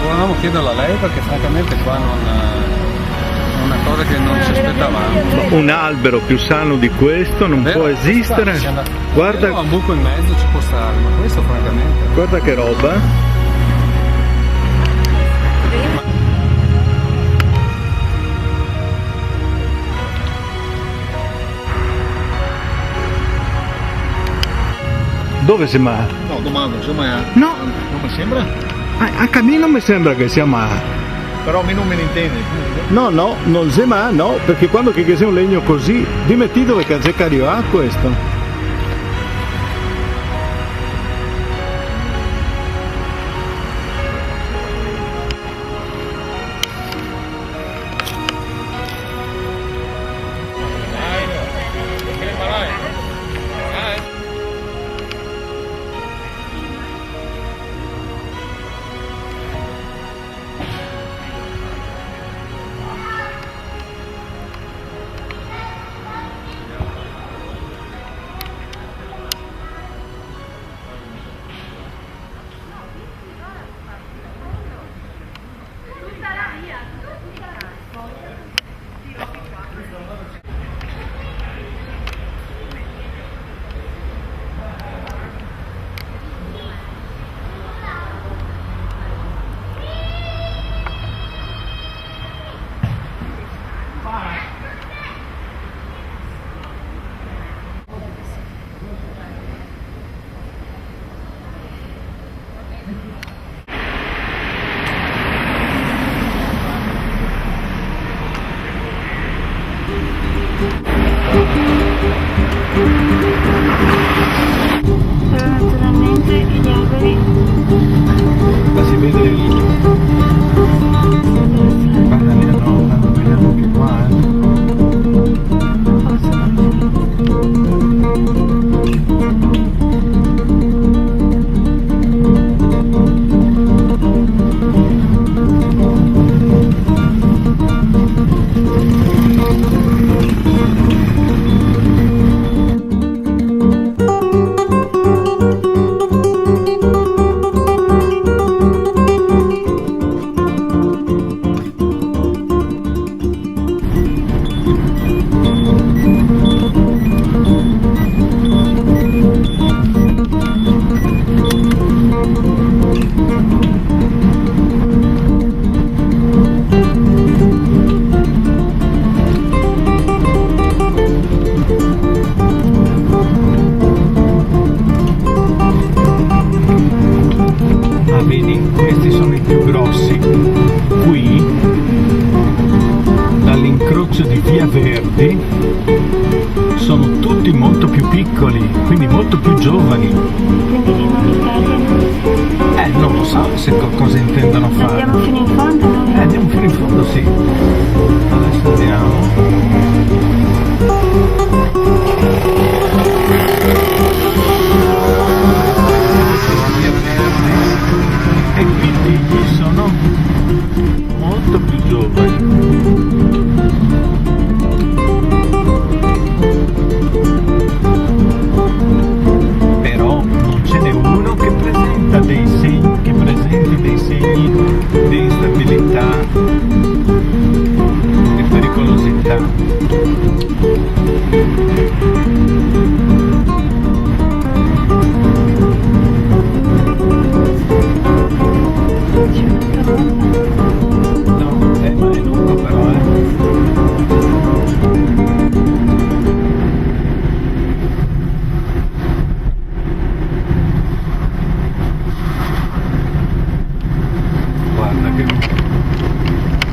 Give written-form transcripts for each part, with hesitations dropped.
volevamo chiederlo a lei perché francamente qua non è una cosa che non ci aspettavamo. Un albero più sano di questo non può esistere. Guarda, un buco in mezzo ci può stare, ma questo francamente. Guarda che roba. Dove siamo? No, domando, insomma. No. Non mi sembra? A cammino mi sembra che siamo. Però a me non me ne intende. No, non sembra, no, perché quando che sia un legno così, dimmi dove c'è a questo. Naturalmente gli alberi. Ma si vede il. Guarda, vediamo anche qua. Vedi, questi sono i più grossi. Qui, dall'incrocio di Via Verdi, sono tutti molto più piccoli, quindi molto più giovani. Quindi li nuovi tagli? Non lo so se cosa intendono fare. Andiamo fino in fondo? Andiamo fino in fondo, sì. Adesso andiamo. E quindi gli sono molto più giovani. Però non ce n'è uno che presenta dei segni, che presenti dei segni di instabilità, di pericolosità.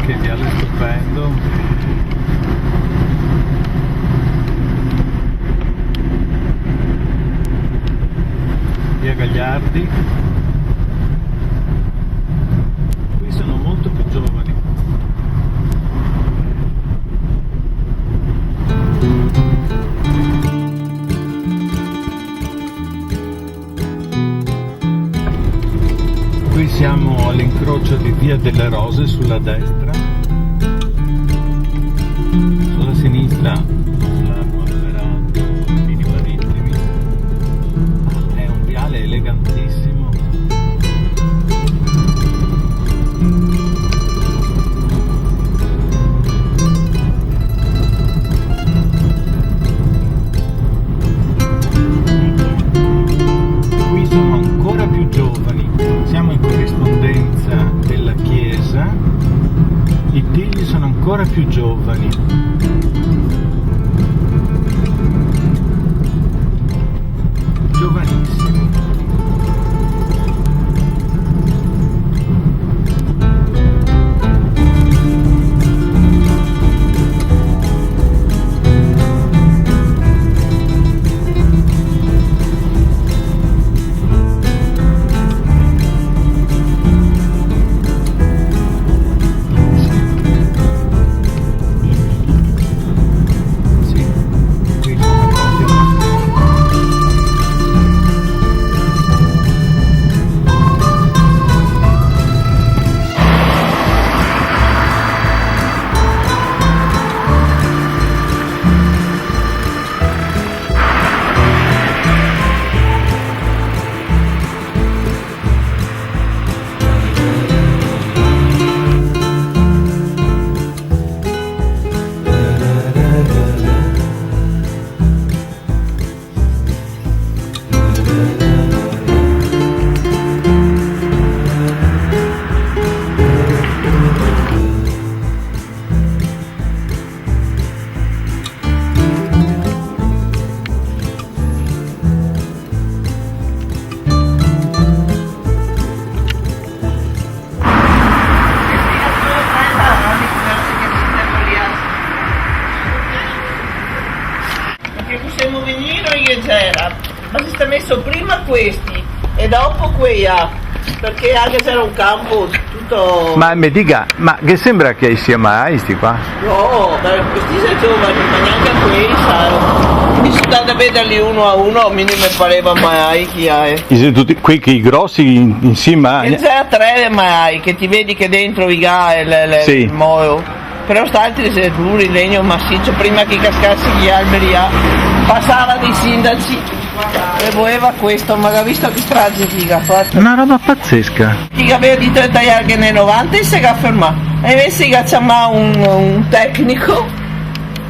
Che viale stupendo. Via Gagliardi. Qui sono molto più giovani. Qui siamo all'incrocio di Via delle Rose sulla destra, sulla sinistra l'Arco Alberato, Pini Marittimi. È un viale elegantissimo. più giovani. Giovanissimi. Perché possiamo venire io c'era, ma si sta messo prima questi e dopo quei perché anche c'era un campo tutto... Ma mi dica, ma che sembra che sia mai sti qua? No, questi sono giovani, ma neanche a quei sanno. Mi sono andata a vederli uno a uno, mi pareva mai chi è. Tutti quei che i grossi insieme. E c'era tre mai, che ti vedi che dentro i sì. Il molo. Però st'altri sono duri, il legno massiccio, prima che cascasse gli alberi passavano i sindaci e voleva questo, ma ha visto che strage che ha fatto? Una roba pazzesca. Chi aveva detto di tagliare che nei 90 e si è fermato. E invece che c'è un tecnico,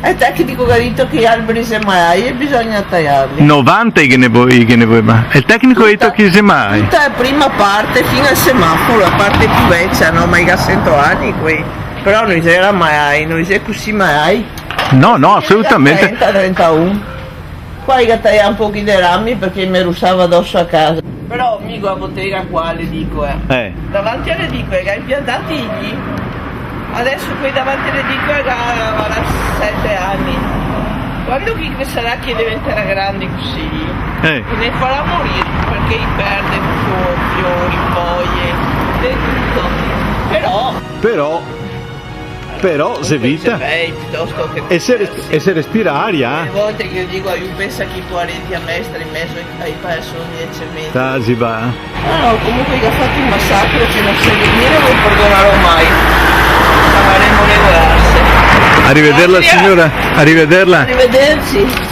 è il tecnico che ha detto che gli alberi se mai e bisogna tagliarli. 90 che ne vuoi ma? È il tecnico ha detto che se mai? Tutta la prima parte fino al semaforo, la parte più vecchia, no? Ma i 100 anni qui. Però non c'era mai, non c'è così mai. No, assolutamente. 30-31. Poi che tagliava un po' di rami perché mi russava addosso a casa. Però mica a bottega qua le dico davanti alle dique che hai piantati gli. Adesso qui davanti alle dique che avrà 7 anni. Quando chi sarà che diventerà grande così, ne farà morire perché gli perde tutto, fiori, foglie, tutto. Però se vita piuttosto che e se respira aria. Le volte che io dico io penso che 40 a mestre in mezzo ai persone e cemento. Si va. No, comunque che ha fatto un massacro che non so venire non lo perdonerò mai. Faremo le grazie. Arrivederla signora, arrivederla. Arrivederci.